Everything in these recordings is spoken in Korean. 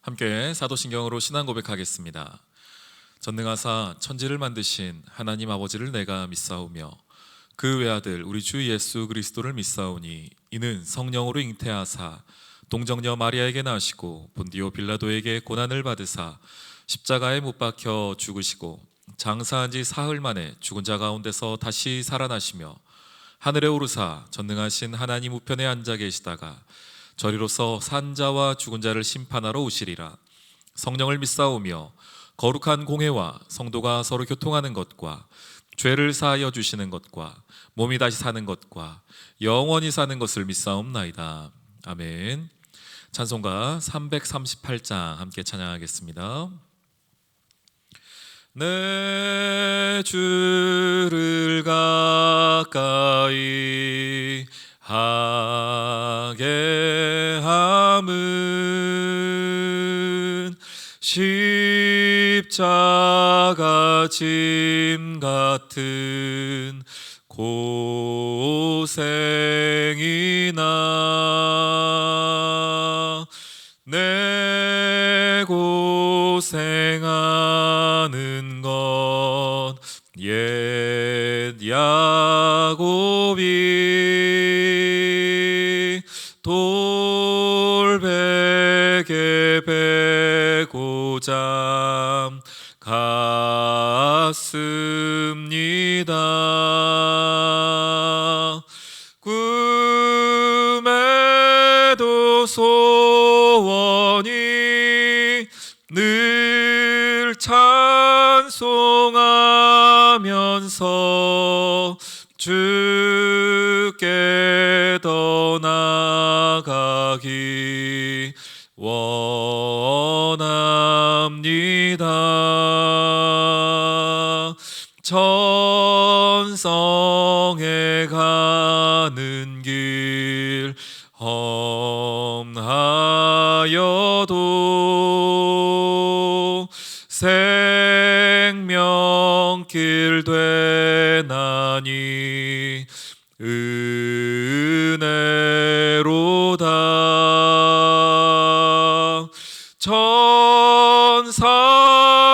함께 사도신경으로 신앙 고백하겠습니다. 전능하사 천지를 만드신 하나님 아버지를 내가 믿사오며 그 외아들 우리 주 예수 그리스도를 믿사오니 이는 성령으로 잉태하사 동정녀 마리아에게 나시고 본디오 빌라도에게 고난을 받으사 십자가에 못 박혀 죽으시고 장사한 지 사흘 만에 죽은 자 가운데서 다시 살아나시며 하늘에 오르사 전능하신 하나님 우편에 앉아 계시다가 저리로서 산 자와 죽은 자를 심판하러 오시리라. 성령을 믿사오며 거룩한 공회와 성도가 서로 교통하는 것과 죄를 사하여 주시는 것과 몸이 다시 사는 것과 영원히 사는 것을 믿사옵나이다. 아멘. 찬송가 338장 함께 찬양하겠습니다. 내 주를 가까이 하게 함은 십자가 짐 같은 고생이나 내 고생하는 것 옛 야곱이 돌베개 베고자 갔습니다. 꿈에도 소원이 늘 찬송하면서 주께 더 나아가기 원합니다. 천성에 가는 길 험하여도 생명길 되나니 은혜로다. 천사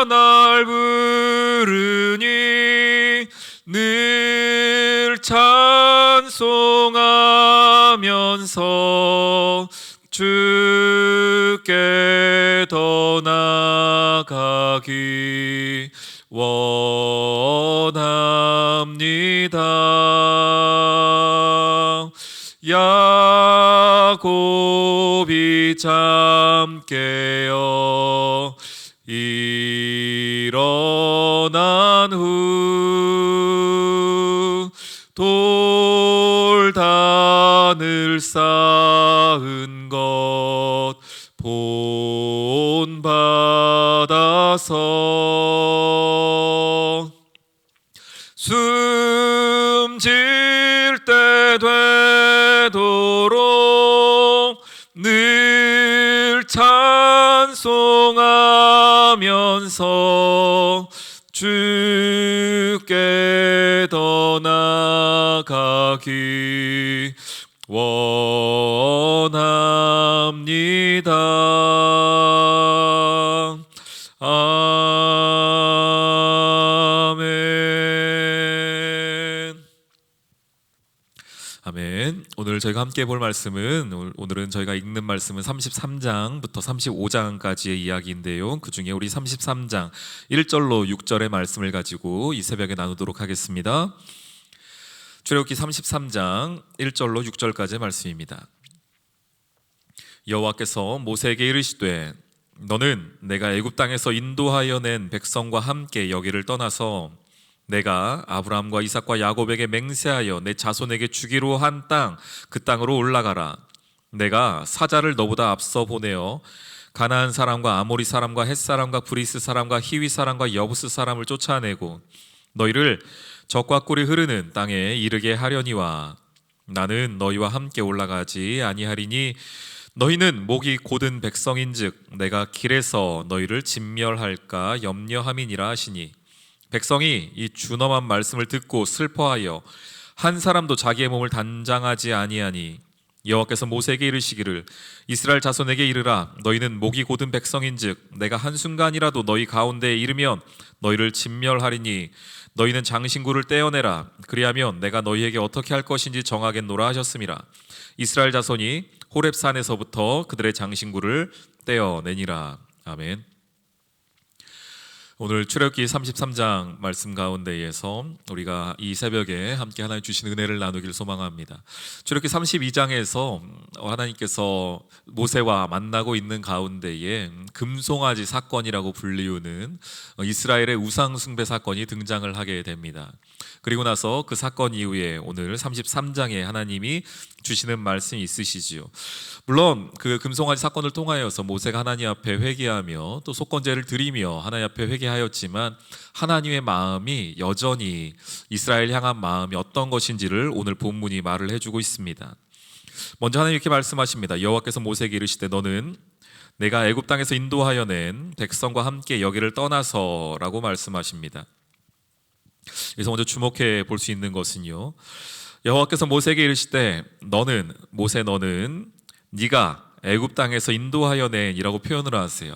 날 부르니 늘 찬송하면서 주께 더 나아가기 원합니다. 야곱이 잠 깨어 일어난 후 돌단을 쌓은 것 본받아서 숨질 때 되도록 늘 찬송하면서 주께 더 나아가기 원합니다. 아멘. 아멘. 오늘 저희가 함께 볼 말씀은 오늘은 저희가 읽는 말씀은 33장부터 35장까지의 이야기인데요. 그 중에 우리 33장 1절로 6절의 말씀을 가지고 이 새벽에 나누도록 하겠습니다. 출애굽기 33장 1절로 6절까지의 말씀입니다. 여호와께서 모세에게 이르시되 너는 내가 애굽 땅에서 인도하여 낸 백성과 함께 여기를 떠나서 내가 아브라함과 이삭과 야곱에게 맹세하여 내 자손에게 주기로 한 땅 그 땅으로 올라가라. 내가 사자를 너보다 앞서 보내어 가나안 사람과 아모리 사람과 헷 사람과 브리스 사람과 히위 사람과 여부스 사람을 쫓아내고 너희를 적과 꿀이 흐르는 땅에 이르게 하려니와 나는 너희와 함께 올라가지 아니하리니 너희는 목이 곧은 백성인즉 내가 길에서 너희를 진멸할까 염려함이니라 하시니 백성이 이 준엄한 말씀을 듣고 슬퍼하여 한 사람도 자기의 몸을 단장하지 아니하니 여호와께서 모세에게 이르시기를 이스라엘 자손에게 이르라 너희는 목이 곧은 백성인즉 내가 한순간이라도 너희 가운데에 이르면 너희를 진멸하리니 너희는 장신구를 떼어내라 그리하면 내가 너희에게 어떻게 할 것인지 정하겠노라 하셨음이라. 이스라엘 자손이 호렙산에서부터 그들의 장신구를 떼어내니라. 아멘. 오늘 출애굽기 33장 말씀 가운데에서 우리가 이 새벽에 함께 하나님 주신 은혜를 나누길 소망합니다. 출애굽기 32장에서 하나님께서 모세와 만나고 있는 가운데에 금송아지 사건이라고 불리우는 이스라엘의 우상 숭배 사건이 등장을 하게 됩니다. 그리고 나서 그 사건 이후에 오늘 33장에 하나님이 주시는 말씀이 있으시지요. 물론 그 금송아지 사건을 통하여서 모세가 하나님 앞에 회개하며 또 속건제를 드리며 하나님 앞에 회개하였지만 하나님의 마음이 여전히 이스라엘 향한 마음이 어떤 것인지를 오늘 본문이 말을 해주고 있습니다. 먼저 하나님 이렇게 말씀하십니다. 여호와께서 모세에게 이르시되 너는 내가 애굽 땅에서 인도하여 낸 백성과 함께 여기를 떠나서라고 말씀하십니다. 그래서 먼저 주목해 볼 수 있는 것은요, 여호와께서 모세에게 이르시되 너는 모세 너는 네가 애굽 땅에서 인도하여 낸이라고 표현을 하세요.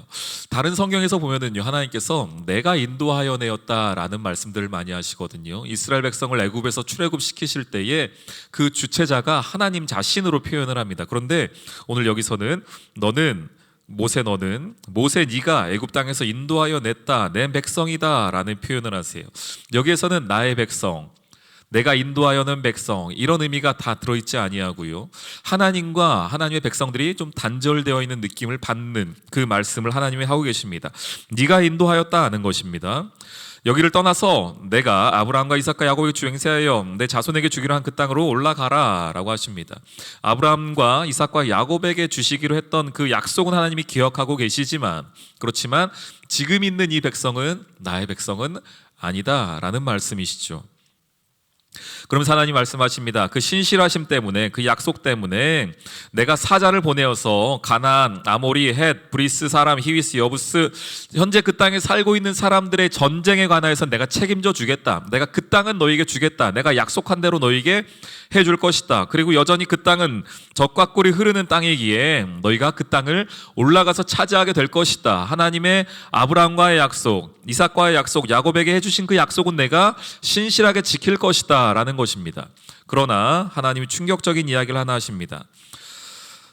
다른 성경에서 보면은요 하나님께서 내가 인도하여 내었다라는 말씀들을 많이 하시거든요. 이스라엘 백성을 애굽에서 출애굽 시키실 때에 그 주체자가 하나님 자신으로 표현을 합니다. 그런데 오늘 여기서는 너는 모세 네가 애굽 땅에서 인도하여 냈다 낸 백성이다라는 표현을 하세요. 여기에서는 나의 백성, 내가 인도하여는 백성 이런 의미가 다 들어있지 아니하고요, 하나님과 하나님의 백성들이 좀 단절되어 있는 느낌을 받는 그 말씀을 하나님이 하고 계십니다. 네가 인도하였다 하는 것입니다. 여기를 떠나서 내가 아브라함과 이삭과 야곱에게 주행세하여 내 자손에게 주기로 한 그 땅으로 올라가라 라고 하십니다. 아브라함과 이삭과 야곱에게 주시기로 했던 그 약속은 하나님이 기억하고 계시지만, 그렇지만 지금 있는 이 백성은 나의 백성은 아니다 라는 말씀이시죠. 그러면서 하나님 말씀하십니다. 그 신실하심 때문에, 그 약속 때문에 내가 사자를 보내어서 가나안, 아모리, 헷, 브리스 사람, 히위스, 여부스 현재 그 땅에 살고 있는 사람들의 전쟁에 관하여서 내가 책임져 주겠다. 내가 그 땅은 너희에게 주겠다. 내가 약속한 대로 너희에게 해줄 것이다. 그리고 여전히 그 땅은 젖과 꿀이 흐르는 땅이기에 너희가 그 땅을 올라가서 차지하게 될 것이다. 하나님의 아브라함과의 약속, 이삭과의 약속, 야곱에게 해주신 그 약속은 내가 신실하게 지킬 것이다 라는 것입니다. 그러나 하나님이 충격적인 이야기를 하나 하십니다.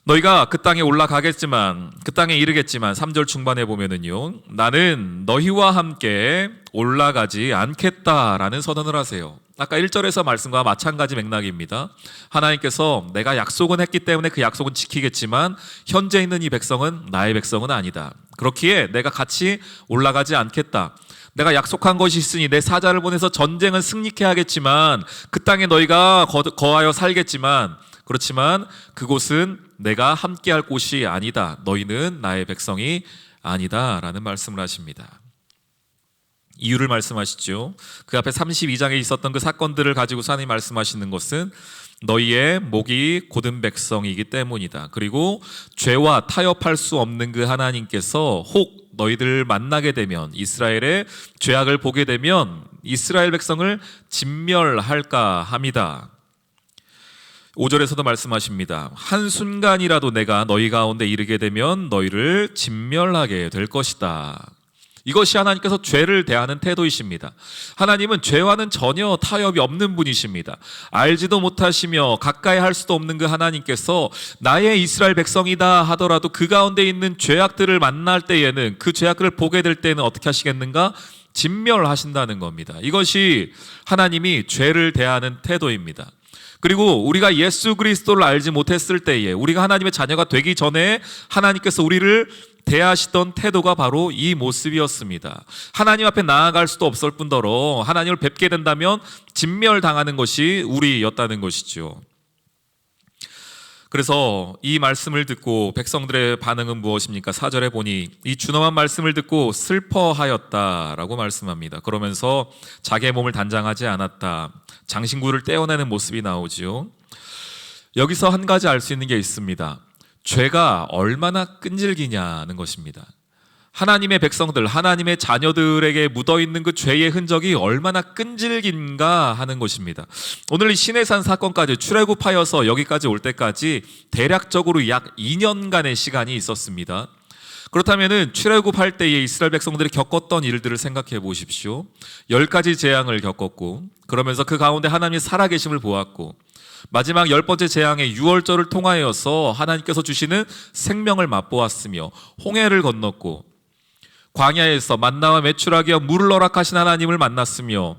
너희가 그 땅에 올라가겠지만, 그 땅에 이르겠지만 3절 중반에 보면은요, 나는 너희와 함께 올라가지 않겠다라는 선언을 하세요. 아까 1절에서 말씀과 마찬가지 맥락입니다. 하나님께서 내가 약속은 했기 때문에 그 약속은 지키겠지만 현재 있는 이 백성은 나의 백성은 아니다. 그렇기에 내가 같이 올라가지 않겠다. 내가 약속한 것이 있으니 내 사자를 보내서 전쟁은 승리케 하겠지만 그 땅에 너희가 거하여 살겠지만, 그렇지만 그곳은 내가 함께할 곳이 아니다. 너희는 나의 백성이 아니다 라는 말씀을 하십니다. 이유를 말씀하시죠. 그 앞에 32장에 있었던 그 사건들을 가지고서 하나님 말씀하시는 것은 너희의 목이 곧은 백성이기 때문이다. 그리고 죄와 타협할 수 없는 그 하나님께서 혹 너희들 만나게 되면, 이스라엘의 죄악을 보게 되면 이스라엘 백성을 진멸할까 합니다. 5절에서도 말씀하십니다. 한순간이라도 내가 너희 가운데 이르게 되면 너희를 진멸하게 될 것이다. 이것이 하나님께서 죄를 대하는 태도이십니다. 하나님은 죄와는 전혀 타협이 없는 분이십니다. 알지도 못하시며 가까이 할 수도 없는 그 하나님께서 나의 이스라엘 백성이다 하더라도 그 가운데 있는 죄악들을 만날 때에는, 그 죄악들을 보게 될 때는 어떻게 하시겠는가? 진멸하신다는 겁니다. 이것이 하나님이 죄를 대하는 태도입니다. 그리고 우리가 예수 그리스도를 알지 못했을 때에, 우리가 하나님의 자녀가 되기 전에 하나님께서 우리를 대하시던 태도가 바로 이 모습이었습니다. 하나님 앞에 나아갈 수도 없을 뿐더러 하나님을 뵙게 된다면 진멸당하는 것이 우리였다는 것이죠. 그래서 이 말씀을 듣고 백성들의 반응은 무엇입니까? 4절에 보니 이 준엄한 말씀을 듣고 슬퍼하였다라고 말씀합니다. 그러면서 자기의 몸을 단장하지 않았다, 장신구를 떼어내는 모습이 나오지요. 여기서 한 가지 알 수 있는 게 있습니다. 죄가 얼마나 끈질기냐는 것입니다. 하나님의 백성들, 하나님의 자녀들에게 묻어있는 그 죄의 흔적이 얼마나 끈질긴가 하는 것입니다. 오늘 이 시내산 사건까지 출애굽하여서 여기까지 올 때까지 대략적으로 약 2년간의 시간이 있었습니다. 그렇다면 출애굽할 때에 이스라엘 백성들이 겪었던 일들을 생각해 보십시오. 10가지 재앙을 겪었고, 그러면서 그 가운데 하나님이 살아계심을 보았고, 마지막 10번째 재앙의 유월절을 통하여서 하나님께서 주시는 생명을 맛보았으며, 홍해를 건넜고, 광야에서 만나와 메추라기와 물을 허락하신 하나님을 만났으며,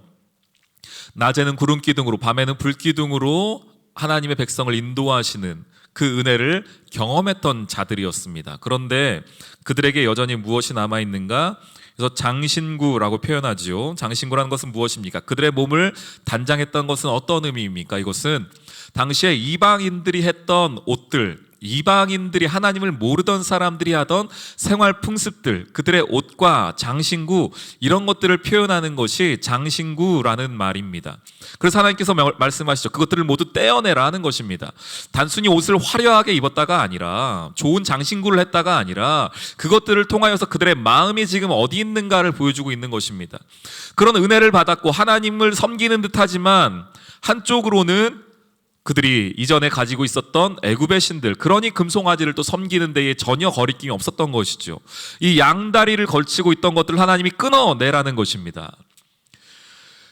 낮에는 구름 기둥으로 밤에는 불 기둥으로 하나님의 백성을 인도하시는 그 은혜를 경험했던 자들이었습니다. 그런데 그들에게 여전히 무엇이 남아있는가? 그래서 장신구라고 표현하지요. 장신구라는 것은 무엇입니까? 그들의 몸을 단장했던 것은 어떤 의미입니까? 이것은 당시에 이방인들이 했던 옷들, 이방인들이 하나님을 모르던 사람들이 하던 생활 풍습들, 그들의 옷과 장신구, 이런 것들을 표현하는 것이 장신구라는 말입니다. 그래서 하나님께서 말씀하시죠. 그것들을 모두 떼어내라 하는 것입니다. 단순히 옷을 화려하게 입었다가 아니라, 좋은 장신구를 했다가 아니라, 그것들을 통하여서 그들의 마음이 지금 어디 있는가를 보여주고 있는 것입니다. 그런 은혜를 받았고 하나님을 섬기는 듯하지만 한쪽으로는 그들이 이전에 가지고 있었던 애굽의 신들, 그러니 금송아지를 또 섬기는 데에 전혀 거리낌이 없었던 것이죠. 이 양다리를 걸치고 있던 것들을 하나님이 끊어내라는 것입니다.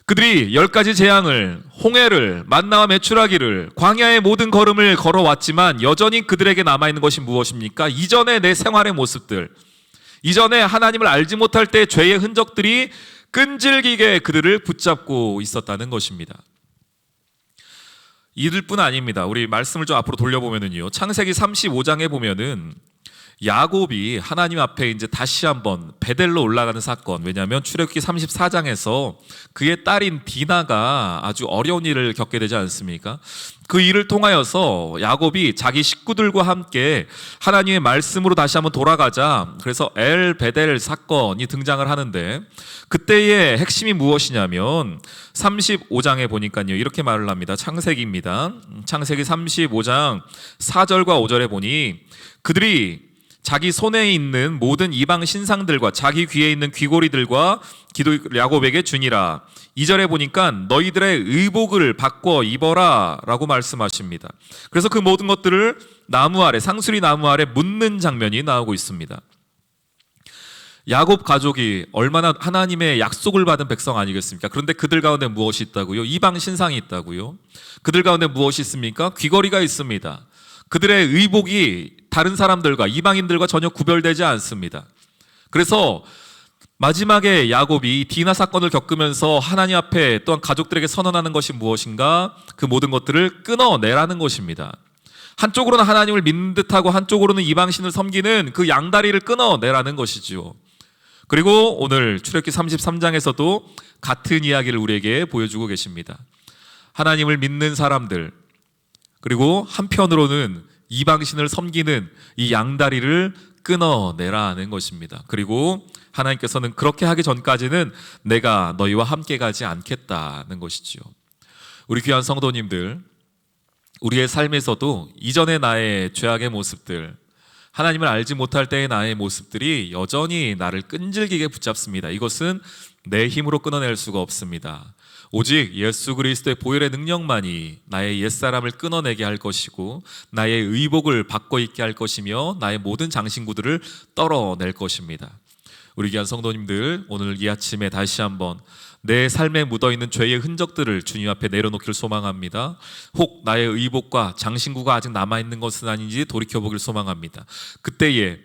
그들이 10가지 재앙을, 홍해를, 만나와 메추라기를, 광야의 모든 걸음을 걸어왔지만 여전히 그들에게 남아있는 것이 무엇입니까? 이전에 내 생활의 모습들, 이전에 하나님을 알지 못할 때의 죄의 흔적들이 끈질기게 그들을 붙잡고 있었다는 것입니다. 이들뿐 아닙니다. 우리 말씀을 좀 앞으로 돌려보면은요, 창세기 35장에 보면은 야곱이 하나님 앞에 이제 다시 한번 베델로 올라가는 사건, 왜냐하면 출애굽기 34장에서 그의 딸인 디나가 아주 어려운 일을 겪게 되지 않습니까? 그 일을 통하여서 야곱이 자기 식구들과 함께 하나님의 말씀으로 다시 한번 돌아가자, 그래서 엘 베델 사건이 등장을 하는데, 그때의 핵심이 무엇이냐면 35장에 보니까요 이렇게 말을 합니다. 창세기입니다. 창세기 35장 4절과 5절에 보니 그들이 자기 손에 있는 모든 이방 신상들과 자기 귀에 있는 귀고리들과 야곱에게 주니라. 2절에 보니까 너희들의 의복을 바꿔 입어라 라고 말씀하십니다. 그래서 그 모든 것들을 나무 아래, 상수리 나무 아래 묻는 장면이 나오고 있습니다. 야곱 가족이 얼마나 하나님의 약속을 받은 백성 아니겠습니까? 그런데 그들 가운데 무엇이 있다고요? 이방 신상이 있다고요? 그들 가운데 무엇이 있습니까? 귀걸이가 있습니다. 그들의 의복이 다른 사람들과 이방인들과 전혀 구별되지 않습니다. 그래서 마지막에 야곱이 디나 사건을 겪으면서 하나님 앞에 또한 가족들에게 선언하는 것이 무엇인가? 그 모든 것들을 끊어내라는 것입니다. 한쪽으로는 하나님을 믿는 듯하고 한쪽으로는 이방신을 섬기는 그 양다리를 끊어내라는 것이지요. 그리고 오늘 출애굽기 33장에서도 같은 이야기를 우리에게 보여주고 계십니다. 하나님을 믿는 사람들, 그리고 한편으로는 이방신을 섬기는 이 양다리를 끊어내라는 것입니다. 그리고 하나님께서는 그렇게 하기 전까지는 내가 너희와 함께 가지 않겠다는 것이지요. 우리 귀한 성도님들, 우리의 삶에서도 이전의 나의 죄악의 모습들, 하나님을 알지 못할 때의 나의 모습들이 여전히 나를 끈질기게 붙잡습니다. 이것은 내 힘으로 끊어낼 수가 없습니다. 오직 예수 그리스도의 보혈의 능력만이 나의 옛사람을 끊어내게 할 것이고 나의 의복을 바꿔 입게 할 것이며 나의 모든 장신구들을 떨어낼 것입니다. 우리 귀한 성도님들, 오늘 이 아침에 다시 한번 내 삶에 묻어있는 죄의 흔적들을 주님 앞에 내려놓기를 소망합니다. 혹 나의 의복과 장신구가 아직 남아있는 것은 아닌지 돌이켜보기를 소망합니다. 그때에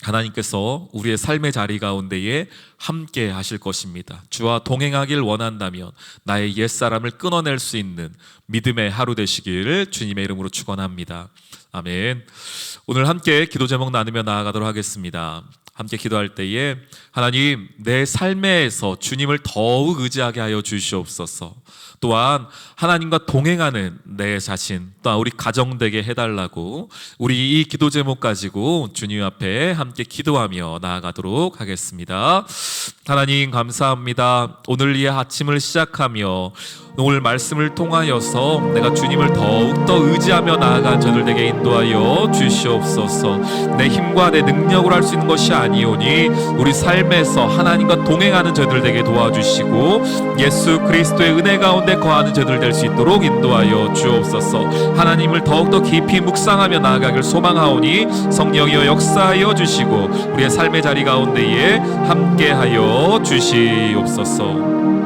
하나님께서 우리의 삶의 자리 가운데에 함께 하실 것입니다. 주와 동행하길 원한다면 나의 옛사람을 끊어낼 수 있는 믿음의 하루 되시기를 주님의 이름으로 축원합니다. 아멘. 오늘 함께 기도 제목 나누며 나아가도록 하겠습니다. 함께 기도할 때에 하나님, 내 삶에서 주님을 더욱 의지하게 하여 주시옵소서. 또한 하나님과 동행하는 내 자신, 또한 우리 가정 되게 해달라고 우리 이 기도 제목 가지고 주님 앞에 함께 기도하며 나아가도록 하겠습니다. 하나님 감사합니다. 오늘 이 아침을 시작하며 오늘 말씀을 통하여서 내가 주님을 더욱더 의지하며 나아간 저들에게 인도하여 주시옵소서. 내 힘과 내 능력으로 할 수 있는 것이 아니오니 우리 삶에서 하나님과 동행하는 저들에게 도와주시고 예수 그리스도의 은혜 가운데 거하는 저들 될 수 있도록 인도하여 주옵소서. 하나님을 더욱더 깊이 묵상하며 나아가길 소망하오니 성령이여 역사하여 주시고 우리의 삶의 자리 가운데에 함께하여 주시옵소서.